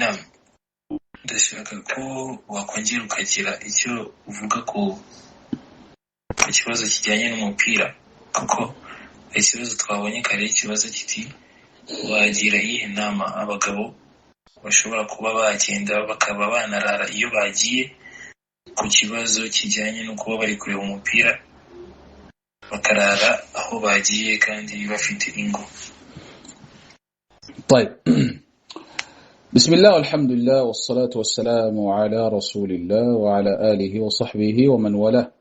Naam, ndashaka ko wakongera ukagira icyo uvuga ku kibazo kijyanye n'umupira, kuko ikibazo twabonye kare ikibazo kiti wagira iyihe nama abagabo bashobora kuba bagenda bakaba banarara iyo bagiye ku kibazo kijyanye no kuba bari kureba umupira bakarara aho bagiye kandi bafite ingo. طيب بسم الله والحمد لله والصلاة والسلام على رسول الله وعلى آله وصحبه ومن والاه.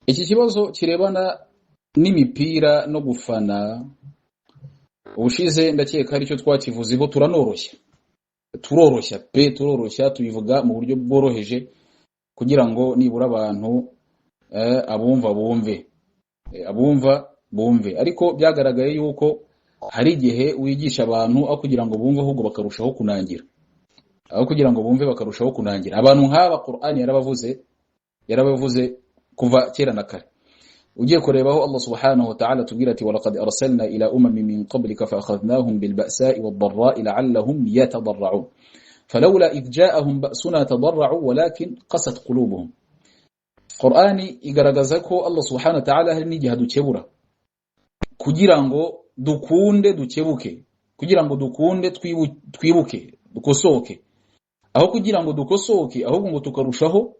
Iki kibazo kirebana n'imipira no gufana ubushize ndakeka ari cyo twakivuze bo turoroshya tubivuga mu buryo bworoheje kugira ngo nibura abantu abumva bumve, ariko byagaragaye yuko hari igihe wigisha abantu aho kugira ngo bumve ahubwo bakarushaho kunangira, abantu nk'aba Qur'ani yarabavuze kuva kera na kare. Ugiye kurebaho Allah subhanahu wa ta'ala tubwira ati walaqad arsalna ila umamin min qablika fa akhadnahum bil ba'sa'i wad dharra'i la'allahum yatadarra'un falawla idh ja'ahum ba'suna tadarra'u walakin qasat qulubuhum. Qur'ani igaragaza ko Allah subhanahu wa ta'ala hari n'igihe dukebura kugira ngo dukebuke, kugira ngo dukunde twibuke dukosoke, aho kugira ngo dukosoke ahubwo ngo tukarushaho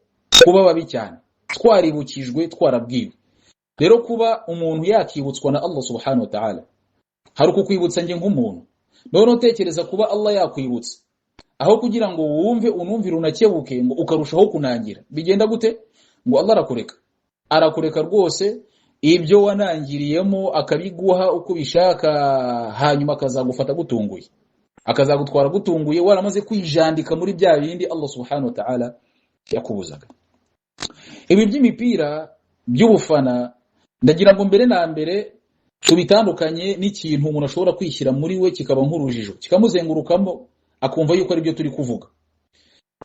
kuba babi cyane, twaribukijwe twarabwiwe. Rero kuba umuntu yakibutswa na Allah subhanahu wa ta'ala, hari kukwibutsa nge nk'umuntu, none utekereza kuba Allah yakwibutsa aho kugira ngo wumve unumvire unakebuke ngo ukarushaho kunangira, bigenda gute? Ngo Allah arakureka rwose ibyo wanangiriyemo akabiguha uko bishaka, hanyuma akazagufata gutunguye, akazagutwara gutunguye waramaze kwijandika muri bya bindi Allah subhanahu wa ta'ala yakubuzaga. Ibi by'imipira by'ubufana ndagira ngo mbere na mbere tubitandukanye n'ikintu umuntu ashobora kwishyira muri we kikaba nk'urujijo kikamuzengurukamo akumva yuko ari byo turi kuvuga.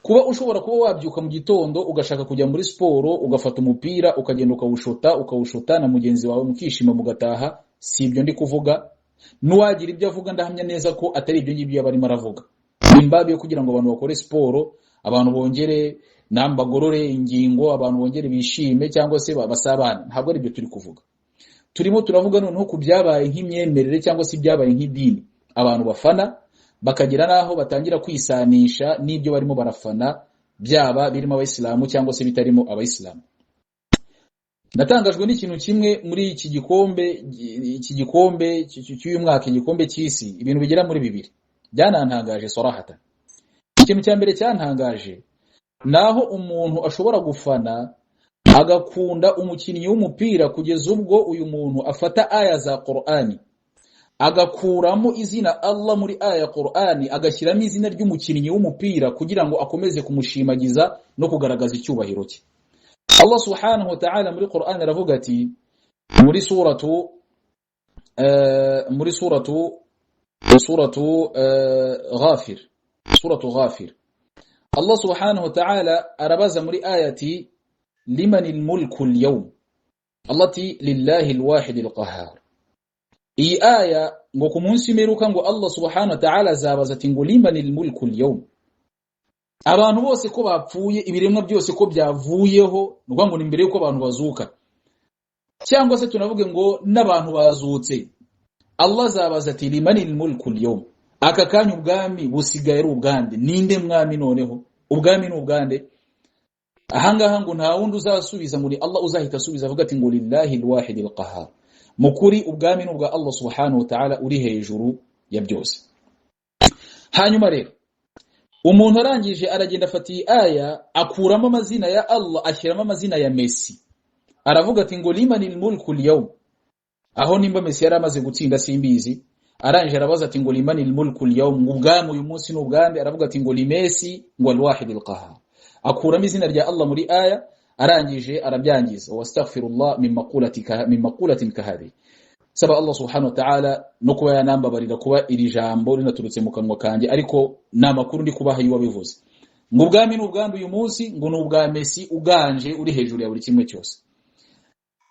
Kuba ushobora kuba wabyuka mu gitondo ugashaka kujya muri sport ugafata umupira ukagenda ukawushota na mugenzi wawe mukishima mugataha, si ibyo ndi kuvuga. Nuwagira ibyo avuga ndahamya neza ko atari ibyo ngibyo yabarimo aravuga. Imbabe yo kugira ngo abantu bakore sport, abantu bongere nambagorore ingingo, abantu bongere bishime cyangwa se babasabana, ntabwo ari byo turi kuvuga. Turimo turavuga noneho ku byabaye nk'imyemerere cyangwa se byabaye nk'idini, abantu bafana bakagira naho batangira kwisanisha n'ibyo barimo barafana, byaba birimo abayisilamu cyangwa se bitarimo abayisilamu. Natangajwe n'ikintu kimwe muri iki gikombe cy'uyu mwaka, igikombe cy'isi, ibintu bigera muri 2 byanantangaje sorahata. Ikintu cya mbere cyantangaje naho umuntu ashobora gufana agakunda umukinnyi w'umupira kugeza ubwo uyu muntu afata aya za Qur'ani agakuramo izina Allah muri aya ya Qur'ani agashyiramo izina ry'umukinnyi w'umupira kugira ngo akomeze kumushimagiza no kugaragaza icyubahiro cye. Allah subhanahu wa ta'ala muri Qur'ani aravuga ati muri suratu Ghafir, Allah subhanahu wa ta'ala arabaza muri ayati limanil mulku al-yawm, allati lillahi al-wahid al-qahhar. Iyi aya ngo ku munsi imeruka ngo Allah subhanahu wa ta'ala azabaza ati ngo limanil mulku al-yawm, abantu bose ko bapfuye, ibiremwa byose ko byavuyeho, nuko ngo nimbere yuko abantu bazuka, cyangwa se tunavuge ngo n'abantu bazutse, Allah azabaza ati limanil mulku al-yawm, aka kanya ubwami busigaye ari ubwande, ninde mwami noneho? Ubwami ni ubwande. Ahangaha ngo nta wundi uzasubiza ngo ni Allah uzahita asubiza avuga ati ngo lillahi al-wahid al-qahhar. Mukuri ubwami n'ubwa Allah subhanahu wa ta'ala uri hejuru ya byose. Hanyuma rero umuntu arangije aragenda afatiye aya akuramo amazina ya Allah ashyiramo amazina ya Messi, aravuga ati ngo limanil mulku al-yawm, aho nimba Messi yari amaze gutsinda simbizi, arangije arabaza ati ngo limanil mulku al-yawm, ubwami uyu munsi n'ubwande, aravuga ati ngo li Messi ngo al-wahid al-qahhar, akuramo izina rya Allah muri aya, arangije arabyangiza wastaghfirullah min maqulatin kahari. Saba Allah subhanahu wa ta'ala no kuba yanambabarira kuba iri jambo rinaturutse mu kanwa kanje, ariko namakuru ndi kubaha yiwa bivuze ngo ubwami n'ubwandu uyu munsi ngo n'ubwa Messi uganje uri hejuru ya buri kimwe cyose.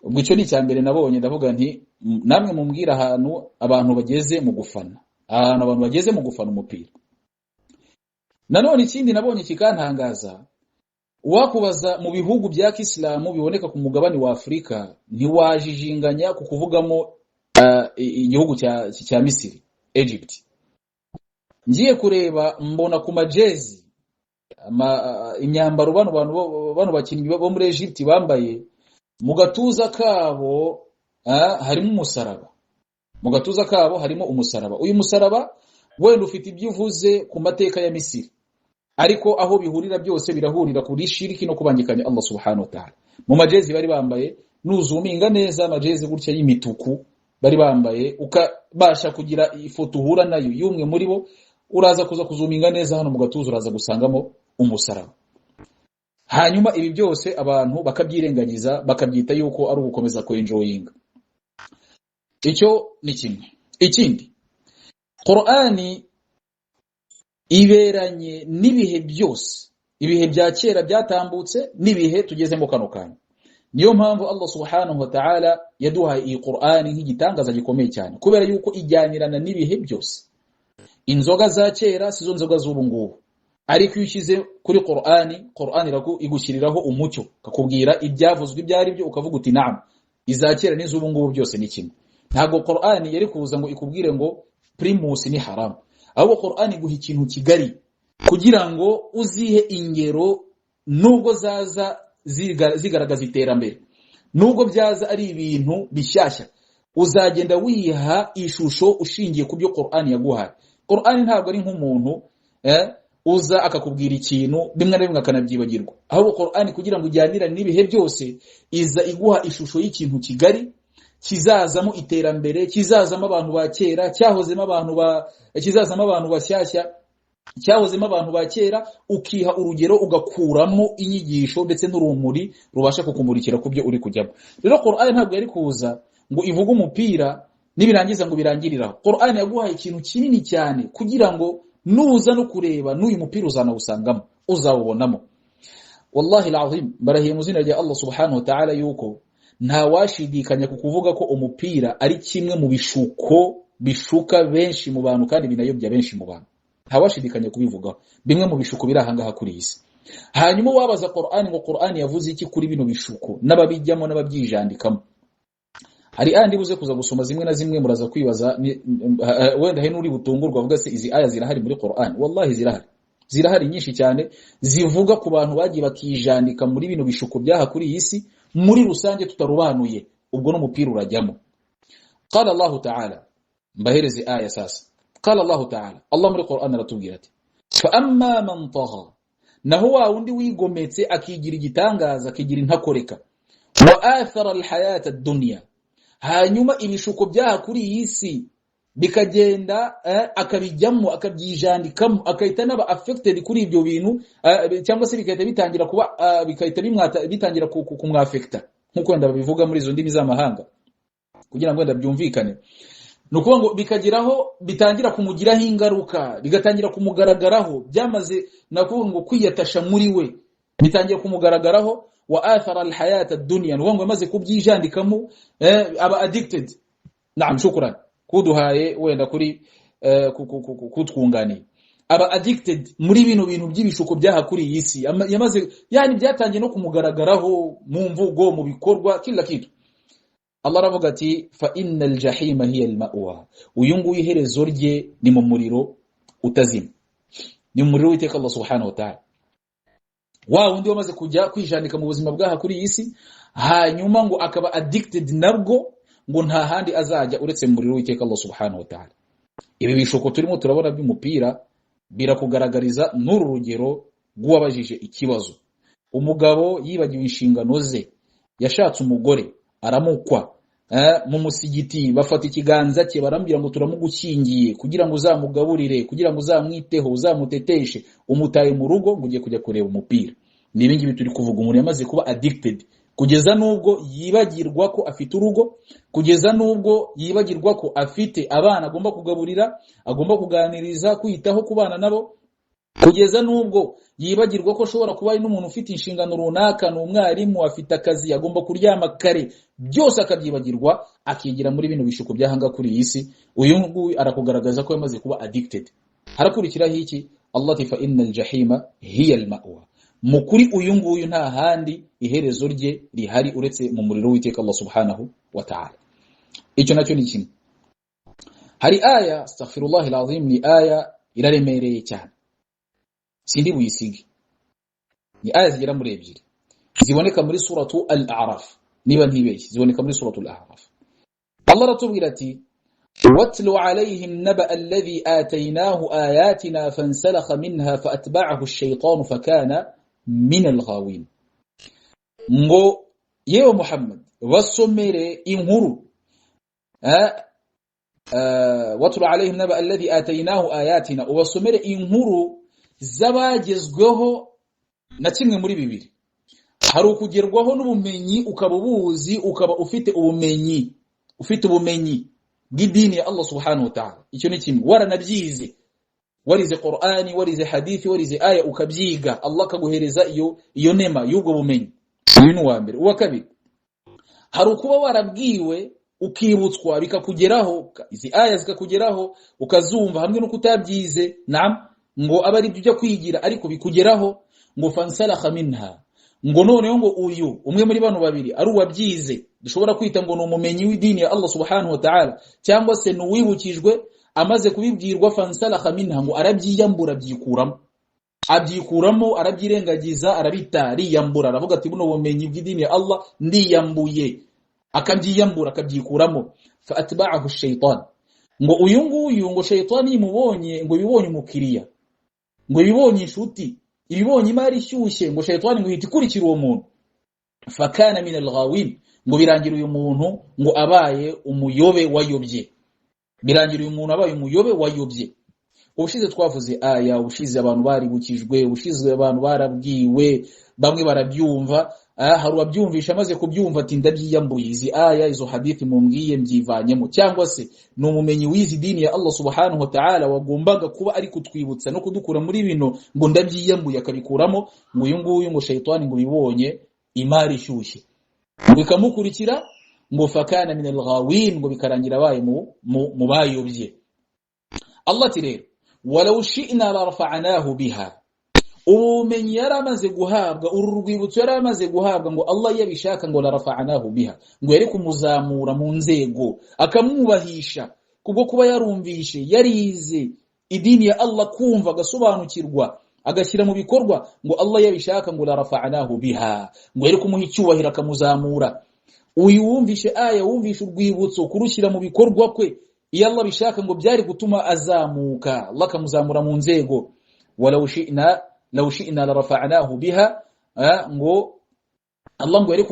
Ubwo icyo ni cyambere nabonye, ndavuga nti namwe mumbwira ahantu abantu bageze mu gufana, ahantu abantu bageze mu gufana umupira. nanone ikindi nabonye kikantangaza, wakubaza mu bihugu bya Kiislamu biboneka ku mugabane wa Afrika ntiwajijinganya ku kuvugamo igihugu cya Misiri, Egypt. Ngiye kureba mbona ku majezi imyambaro bano bakinyi bo muri Egypt bambaye, mu gatuza kabo harimo umusaraba. Mu gatuza kabo harimo umusaraba. Uyu musaraba wenda ufite ibyo uvuze ku mateka ya Misiri, ariko aho bihurira byose birahurira kuri shiriki no kubangikanya Allah subhanahu wa ta'ala. Mu majezi bari bambaye, nuzuminga neza amajezi gutya y'imituku bari bambaye, ukabasha kugira ifoto uhura nayo yumwe muri bo, uraza kuza kuzuminga neza hano mu gatuza uraza gusangamo umusaraba. Hanyuma ibi byose abantu bakabyirengagiza, bakabyita yuko ari ugukomeza ko enjoyinga. Icyo ni kimwe. Ikindi, Qur'ani iberanye n'ibihe byose, ibihe bya kera byatambutse n'ibihe tugezemo kano kanya. Niyo mpamvu Allah subhanahu wa ta'ala yaduhaye iyi Qur'ani nk'igitangaza gikomeye cyane, kubera yuko ijyanirana n'ibihe byose. Inzoga za kera sizo nzoga z'ubu ngubu, ariko iyo ushyize kuri Qur'ani igushyiriraho umucyo, kakubwira ibyavuzwe ibyo ari byo, ukavuga uti naam, iza kera n'iz'ubu ngubu byose ni kimwe. Ntabwo Qur'ani yari kuza ngo ikubwire ngo primus ni haram, ahubwo Qur'ani guha ikintu kigari kugira ngo uzihe ingero, nubwo zaza zigaragaza iterambere, nubwo byaza ari ibintu bishyashya, uzagenda wiha ishusho ushingiye ku byo Qur'ani yaguhaye. Qur'ani ntabwo ari nk'umuntu uza akakubwira ikintu rimwe na rimwe akanabyibagirwa, ahubwo Qur'ani kugira ngo ijyanirane n'ibihe byose iza iguha ishusho y'ikintu kigari kizazamo iterambere, kizazamo abantu ba kera, kizazamo abantu bashyashya, cyahozemo abantu ba kera, ukiha urugero ugakuramo inyigisho ndetse n'urumuri rubasha kukumurikira ku byo uri kujyamo. Rero Qur'ani ntabwo yari kuza ngo ivuge umupira nibirangiza ngo birangiriraho. Qur'ani yaguhaye ikintu kinini cyane kugira ngo nuza no kureba n'uyu mupira uzanawusangamo, uzawubonamo. Wallahi alazim, barahiye mu zina rya Allah subhanahu wa ta'ala yuko nta washidikanya ku kuvuga ko umupira ari kimwe mu bishuka benshi mu bantu kandi binayobya benshi mu bantu. Nta washidikanya kubivugaho, bimwe mu bishuko biri ahangaha kuri isi. Hanyuma wabaza Qur'ani ngo Qur'ani yavuze iki kuri bino bishuko n'ababijyamo n'ababyijandikamo. Hari andi buze kuza gusoma zimwe na zimwe muraza kwibaza wenda he nuri butungurwa avuga se izi aya zirahari muri Qur'ani. Wallahi zirahari nyinshi cyane zivuga ku bantu bagiye bakijandika muri bino bishuko byaha kuri iyi isi, muri rusange tutarubanuye, ubwo n'umupira urajyamo. Qala Allah ta'ala, mbahereze aya sasa. Qala Allah ta'ala, Allah muri Qur'an aratubwira ati fa amma man tagha, naho wa wundi wigometse akigira igitangaza, akigira intakoreka, wa athara alhayata ad-dunya, hanyuma ibishuko byaha kuri iyi si bikagenda akabijyamo, akabyijandikamo, akahita naba affected kuri ibyo bintu, cyangwa se bikahita bitangira kuba bitangira kumwafecta, nkuko wenda babivuga muri izo ndimi z'amahanga kugira ngo wenda byumvikane. Nukuvuga ngo bikagiraho bitangira kumugiraho ingaruka, bigatangira kumugaragaraho, byamaze nakuvuga ngo kwiyatasha muri we, bitangira kumugaragaraho. Wa athara alhayata ad-dunya, nukuvuga ngo amaze kubyijandikamo aba addicted. Naam, shukran kuduhaye wenda kuri kutwunganiye. Aba addicted muri bino bintu by'ibishuko byaha kuri iyi si, yamaze yani byatangiye no kumugaragaraho mu mvugo, mu bikorwa, kila kitu. Allah aravuga ati fa innal jahima hiya al-ma'wa, uyu nguyu iherezo rye ni mu muriro utazima, ni mu muriro w'iteka Allah subhanahu wa ta'ala. Wa wundi wamaze kujya kwijandika mu buzima bwaha kuri iyi si, hanyuma ngo akaba addicted nabwo, ngo nta handi azajya uretse mu muriro w'iteka Allah subhanahu wa ta'ala. Ibi bishuko turimo turabona by'umupira birakugaragariza n'uru rugero rw'uwabajije ikibazo. Umugabo yibagiwe inshingano ze, yashatse umugore aramukwa, mu musigiti bafata ikiganza cye barambira ngo turamugukingiye kugira ngo uzamugaburire, kugira ngo uzamwiteho, uzamuteteshe, umutaye mu rugo ngo ugiye kujya kureba umupira. Ni ibingi bituri kuvuga umuntu yamaze kuba addicted, kugeza nubwo yibagirwa ko afite urugo, kugeza nubwo yibagirwa ko afite abana agomba kugaburira, agomba kuganiriza, kwitaho kubana nabo, kugeza nubwo yibagirwa ko ashobora kuba ari n'umuntu ufite inshingano runaka, n'umwarimu, afite akazi, agomba kuryama kare, byose akabyibagirwa, akigira muri bino bishuko byahanga kuri iyi si. Uyu nguyu arakugaragaza ko yamaze kuba addicted. Harakurikiraho iki? Allah ati fa innal jahima hiya al-ma'wa, mukuri uyu nguyu nta handi iherezo rye rihari uretse mu muriro w'iteka Allah subhanahu wa ta'ala. Icyo nacyo ni kimwe. Hari aya astaghfirullah alazim, ni aya iraremereye cyane sindi buyisige, ni aya zigera muri ebyiri ziboneka muri suratu al-a'raf, niba ntibeshye ziboneka muri suratu al-a'raf. Allah ratubwira ati watlu alayhim naba alladhi atainahu ayatina fansalakha minha faatba'ahu ash-shaytanu fakana min al-ghawin. Ngo yewe Muhammad basomere inkuru watlu alayhim naba alladhi atainahu ayatina, ubasomere inkuru zabagezweho na kimwe muri bibiri. Hari ukugerwaho n'ubumenyi ukaba ubuzi, ukaba ufite ubumenyi bw'idini ya Allah subhanahu wa ta'ala. Icyo ni kimwe, waranabyize, warize Qur'ani, warize hadithi, warize aya ukabyiga, Allah akaguhereza iyo nema y'ubwo bumenyi. Uyu ni wa mbere. Uwa kabiri, hari ukuba warabwiwe ukibutswa bikakugeraho, izi aya zikakugeraho ukazumva hamwe no kutabyize, ngo aba ari byo kwigira ariko bikugeraho, ngo fansalakha minha, ngo noneho ngo uyu umwe muri bano babiri ari uwabyize, dushobora kwita ngo ni umumenyi w'idini ya Allah subhanahu wa ta'ala, cyangwa se n'uwibukijwe amaze kubibwirwa fansalakha minha, ngo arabyiyambura abyikuramo, arabyirengagiza, arabitiyambura, aravuga ati buno bumenyi bw'idini ya Allah ndiyambuye, akabyiyambura akabyikuramo. Fa atba'ahu ash-shaytan, ngo uyu nguyu ngo shaytani imubonye, ngo bibonye umukiriya, ngo bibonye inshuti, ibibonye imari ishyushye, ngo shaytani ngo ihita ikurikira uwo muntu. Fakana min al-ghawin, ngo birangira uyu muntu ngo abaye umuyobe wayobye, birangira uyu muntu abaye umuyobe wayobye. Ubushize twavuze aya, ubushize abantu baribukijwe, ubushize abantu barabwiwe, bamwe barabyumva, hari uwabyumvisha amaze kubyumva ati ndabyiyambuye, izi aya izo hadithi mumbwiye mbyivanyemo, cyangwa se ni umumenyi w'izi dini ya Allah subhanahu wa ta'ala wagombaga kuba ari kutwibutsa no kudukura muri bino, ngo ndabyiyambuye akabikuramo. Ngo uyu nguyu ngo shaytani ngo bibonye imari ishyushye, bikamukurikira, ngo fakana min al-ghawin, ngo bikarangira abaye mu bayobye. Allah ati rero walau shi'na la rafa'nahu biha, ubumenyi yaramaze guhabwa, uru rwibutso yaramaze guhabwa, ngo Allah yabishaka ngo la rafa'nahu biha, ngo yari kumuzamura mu nzego akamwubahisha kubwo kuba yarumvishe, yarize idini ya Allah, kumva agasobanukirwa agashyira mu bikorwa, ngo Allah yabishaka ngo la rafa'nahu biha, ngo yari kumuha icyubahiro akamuzamura. Uyu wumvishe aya, wumvishe urwibutso kurushyira mu bikorwa kwe, iyo Allah bishaka ngo byari gutuma azamuka, Allah akamuzamura mu nzego. Walau shi'na la rafa'nahu biha, ngo Allah ngo yari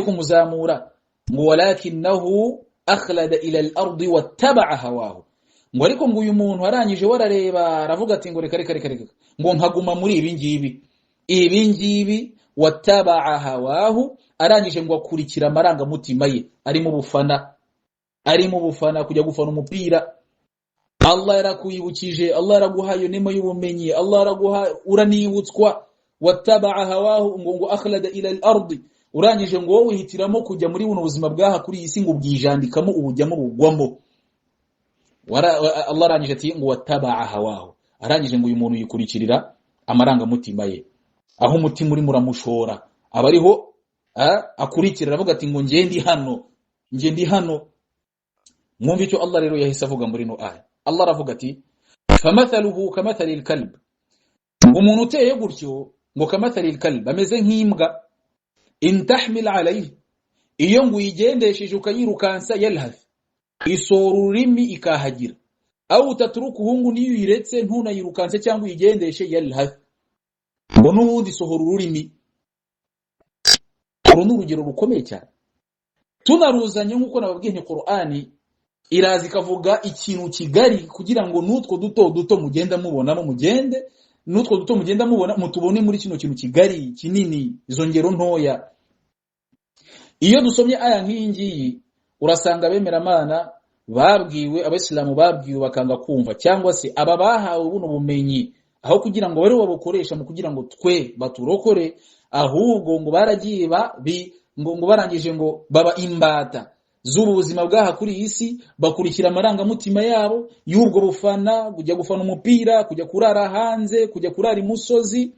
kumuzamura, ngo walakinahu akhlada ila al-ardi wattaba'a hawahu, ngo ariko ngo uyu muntu arangije warareba aravuga ati ngo reka ngo nkaguma muri ibi ngibi, wattaba'a hawahu, arangije ngo akurikira amaranga mutima ye, ari mu bufana kujya gufana umupira. Allah yarakuyibukije, Allah yaraguhaye nema y'ubumenyi, Allah yaraguha uranibutswa, wattaba'a hawahu, ngo akhlada ila al-ardi, urangije ngo wowe hitiramo kujya muri buno buzima bwaha kuri iyi si, ngo bwijandikamo ubujyamo bugwamo. Allah arangije ati ngo wattaba'a hawahu, arangije ngo uyu muntu yikurikirira amaranga mutima ye, aho umutima uri muramushora abariho akurikira, aravuga ati ngo nge ndi hano. Mwumva icyo Allah rero yahise avuga muri no aya. Allah aravuga ati famathaluhu kamathali al-kalb, umuntu uteye gutyo ngo kamathali al-kalb, ameze nk'imbwa, in tahmil alayhi, iyo ngo uyigendesheje ukayirukansa, yalhath, isora ururimi ikahagira, aho utaturukuhu, ngo niyo uyiretse ntunayirukanse cyangwa uyigendeshe, yalhath, ngo n'ubundi sohora ururimi. Uru ni urugero rukomeye cyane, tunaruzanye nk'uko nababwiye ni Qur'ani irazi kavuga ikintu kigari, kugira ngo nutwo duto mugenda mubonamo, nutwo duto mugenda mubona mutubone muri kino kintu kigari kinini, izo ngero ntoya. Iyo dusomye aya nk'iyi ngiyi, urasanga bemeramana babwiwe, abasilamu babwiwe bakanga kumva, cyangwa se aba bahawe buno bumenyi, aho kugira ngo bari babukoresha mu kugira ngo twe baturokore, ahubwo ngo baragiye ngo barangije ngo baba imbata, z'ubu buzima bwaha kuri isi, bakurikira amaranga mutima yabo y'ubwo bufana, kujya gufana umupira, kujya kurara hanze, kujya kurara imusozi.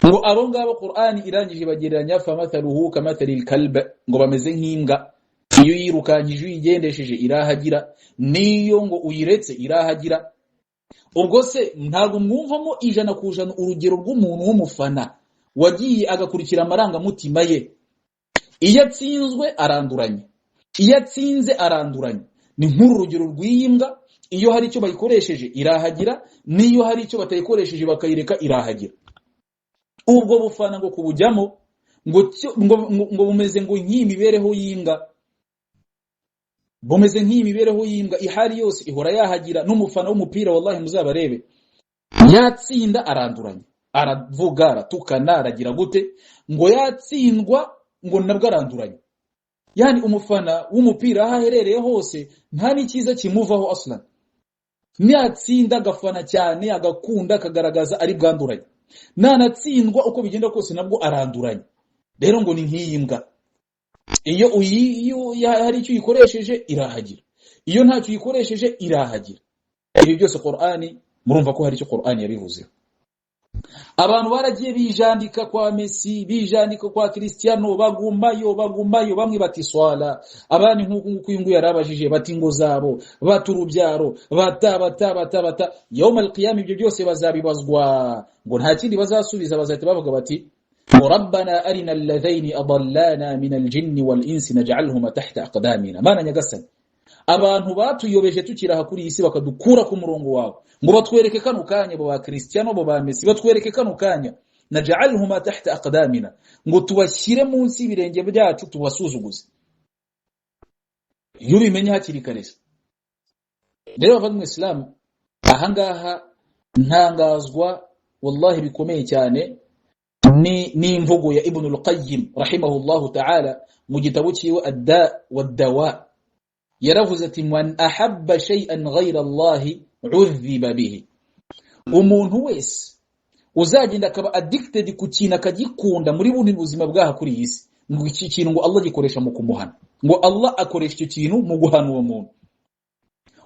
Ngo abo ngabo Qur'ani irangije bagereranya fa mathaluhu kamathalil kalb, ngo bameze nk'imbwa, iyo yirukanyije uyigendesheje irahagira, niyo ngo uyiretse irahagira. Ubwo se ntabwo mwumvamo ijana ku ijana urugero rw'umuntu w'umufana wagiye agakurikira amaranga mutima ye. Iyo atsinzwe aranduranye, iyo atsinze aranduranye. Ni nk'uru rugero rw'imbwa, iyo hari icyo bayikoresheje irahagira, niyo hari icyo batayikoresheje bakayireka irahagira. Ubwo bufana ngo kubujyamo ngo bumeze ngo nk'imibereho y'imbwa, bumeze nk'imibereho y'imbwa, ihari yose ihora yahagira. N'umufana w'umupira wallahi muzabarebe, yatsinda aranduranye, aravuga, aratukana, aragira gute, ngo yatsindwa ngo nabwo aranduranye. Yani umufana w'umupira aho aherereye hose nta n'ikiza kimuvaho aslan. Niyatsinda agafana cyane, agakunda, akagaragaza ari bwanduranye. Nanatsindwa uko bigenda kose nabwo aranduranye. Rero ngo ni nk'iyimbwa, iyo hari icyo uyikoresheje irahagira, iyo ntacyo uyikoresheje irahagira. Ibi byose Qur'ani murumva ko hari icyo Qur'ani yabivuze. Abantu baragiye bijandika kwa Messi, bijandika kwa Cristiano, bagumayo, bamwe bati swala, abandi nk'uko uyungu yarabajije bati ngo zabo, baturubyaro, bata yawm al-qiyam. Ibyo byose bazabibazwa, ngo nta kindi bazasubiza, bazahita bavuga bati rabbana arina alladhaini adallana min al-jinni wal-insi naj'alhuma tahta aqdamina. Mana nyagasani, abantu batuyobeje tukiraha kuri isi bakadukura ku murongo wawe, ngo batwereke kano kanya bo ba Cristiano, bo ba Messi, batwereke kano kanya naj'alhuma tahta aqdamina, ngo tubashyire munsi y'ibirenge byacu tubasuzuguze. Iyo bimenye hakiri kare. Rero bavandimwe Islam, ahangaha ntangazwa wallahi bikomeye cyane ni imvugo ya Ibn al-Qayyim rahimahullahu ta'ala mu gitabo cyiwe Ad-Da wad-Dawa. Yaravuze ati man ahabba shay'an ghayra Allah udhiba bihi. Umuntu wese uzagenda akaba addicted ku kintu akagikunda muri bundi buzima bwaha kuri isi, ngo iki kintu ngo Allah gikoresha mu kumuhana, ngo Allah akoresha icyo kintu mu guhana uwo muntu.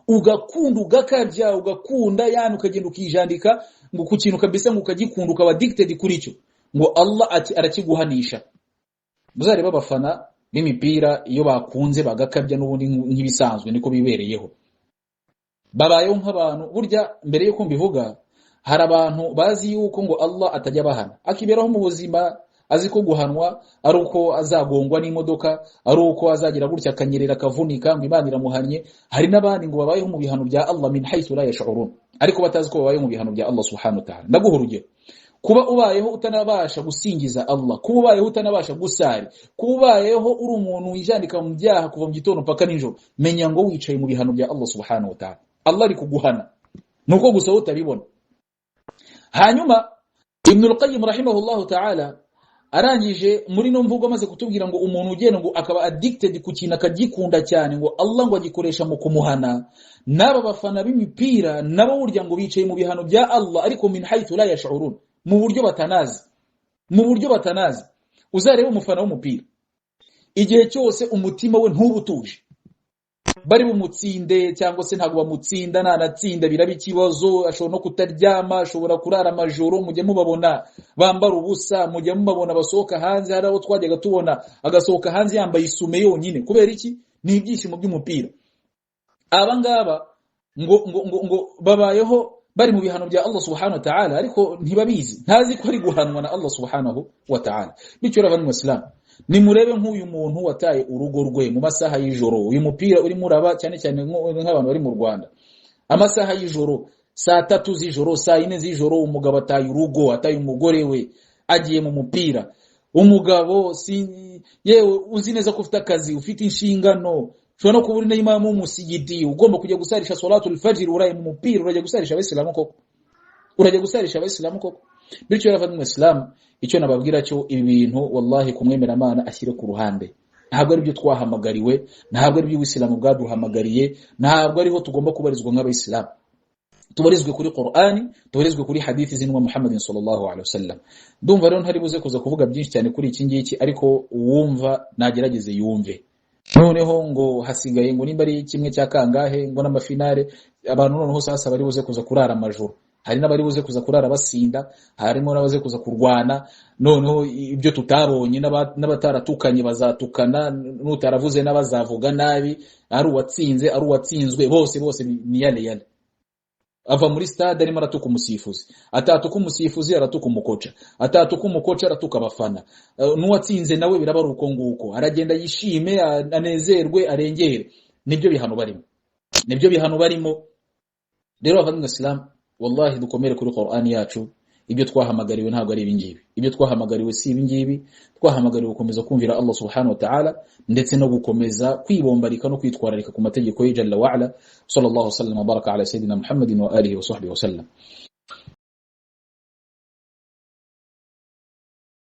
Ugakunda, ugakabya, ugakunda, yani ukagenda ukijandika ngo ku kintu kabisa, ngo ukagikunda, ukaba addicted kuri cyo, ngo Allah ati arakiguhanisha. Muzareba abafana b'imipira iyo bakunze bagakabya n'ubundi nk'ibisanzwe niko bibereyeho, babayeho nk'abantu. Burya mbere yuko mbivuga, hari abantu bazi yuko ngo Allah atajya bahana, akiberaho mu buzima azi ko guhanwa ari uko azagongwa n'imodoka, ari uko azagira gutya akanyerera akavunika ngo Imana iramuhanye. Hari n'abandi ngo babayeho mu bihano bya Allah min haythu la yash'urun, ariko batazi ko babayeho mu bihano bya Allah subhanahu wa ta'ala. Ndaguha urugero, kuba ubayeho utanabasha gusingiza Allah, kuba ubayeho utanabasha gusari, kuba ubayeho uri umuntu wijandika mu byaha kuva mu gitondo paka nijoro, menya ngo wicaye mu bihano bya Allah subhanahu wa ta'ala. Allah ari kuguhana, nuko gusa utabibona. Hanyuma Ibn al-Qayyim rahimahullahu ta'ala arangije muri no mvugo amaze kutubwira ngo umuntu ugenda ngo akaba addicted ku kintu akagikunda cyane, ngo Allah ngo agikoresha mu kumuhana. Naba bafana b'imipira nabo burya ngo bicaye mu bihano bya Allah, ariko min haythu la yash'urun, mu buryo batanazi. Uzarebe umufana w'umupira, igihe cyose umutima we ntubutuje, bari bumutsinde cyangwa se ntago bamutsinda, nanatsinda biraba ikibazo, ashobora no kutaryama, ashobora kurara amajoro. Mujye mubabona bambara ubusa, mujye mubabona basohoka hanze. Hari abo twajyaga tubona agasohoka hanze yambaye isume yonyine. Kubera iki? Ni ibyishimo by'umupira. Aba ngaba ngo babayeho bari mu bihano bya Allah subhanahu wa ta'ala, ariko ntibabizi, ntazi ko ari guhanwa na Allah subhanahu wa ta'ala. Bityo abavandimwe Muslim, nimurebe nk'uyu muntu wataye urugo rwe mu masaha y'ijoro. Uyu mupira uri muraba cyane cyane nk'abantu bari mu Rwanda, amasaha y'ijoro, saa 3 z'ijoro, saa 4 z'ijoro, umugabo ataye urugo, ataye umugore we, agiye mu mupira. Umugabo yewe uzi neza ko ufite akazi, ufite inshingano, ushobora no kubura imamu w'umusigiti, ugomba kujya gusarisha salatul fajr, uraye mu mupira, urajya gusarisha abayisilamu koko. Bityo abavandimwe Islam, icyo nababwira cyo ibi bintu wallahi kumwemera Imana ashyire ku ruhande. Ntabwo ari byo twahamagariwe, ntabwo ari byo Uislamu bwaduhamagariye, ntabwo ariho tugomba kubarizwa nk'abayisilamu. Tubarizwe kuri Qur'ani, tubarizwe kuri hadithi z'intumwa Muhammad sallallahu alaihi wasallam. Ndumva rero ntari buze kuza kuvuga byinshi cyane kuri iki ngiki, ariko uwumva nagerageze yumve. noneho ngo hasigaye ngo nimba ari kimwe cya kangahe ngo n'amafinale abantu noneho sasa bari buze kuza kurara amajoro, hari n'abari buze kuza kurara basinda, harimo n'abaze kuza kurwana, noneho ibyo tutabonye n'abataratukanye bazatukana, n'utaravuze n'abazavuga nabi, ari uwatsinze ari uwatsinzwe, bose ni yale ava muri stade arimo aratuka umusifuzi, atatuka umusifuzi aratuka umukoca, atatuka umukoca aratuka abafana, n'uwatsinze nawe biraba ruko nguko, aragenda yishime anezerwe arengere. Nibyo bihano barimo. Rero abavandimwe Islam, wallahi dukomere kuri Qur'an yacu. Ibyo twahamagariwe ntabwo ari ibingibi, ibyo twahamagariwe si ibingibi. Twahamagariwe gukomeza kumvira Allah subhanahu wa ta'ala, ndetse no gukomeza kwibombarika no kwitwararika ku mategeko ye jalla wa ala. Sallallahu alaihi wa sallam baraka ala sayidina Muhammadin wa alihi wa sahbihi wa sallam.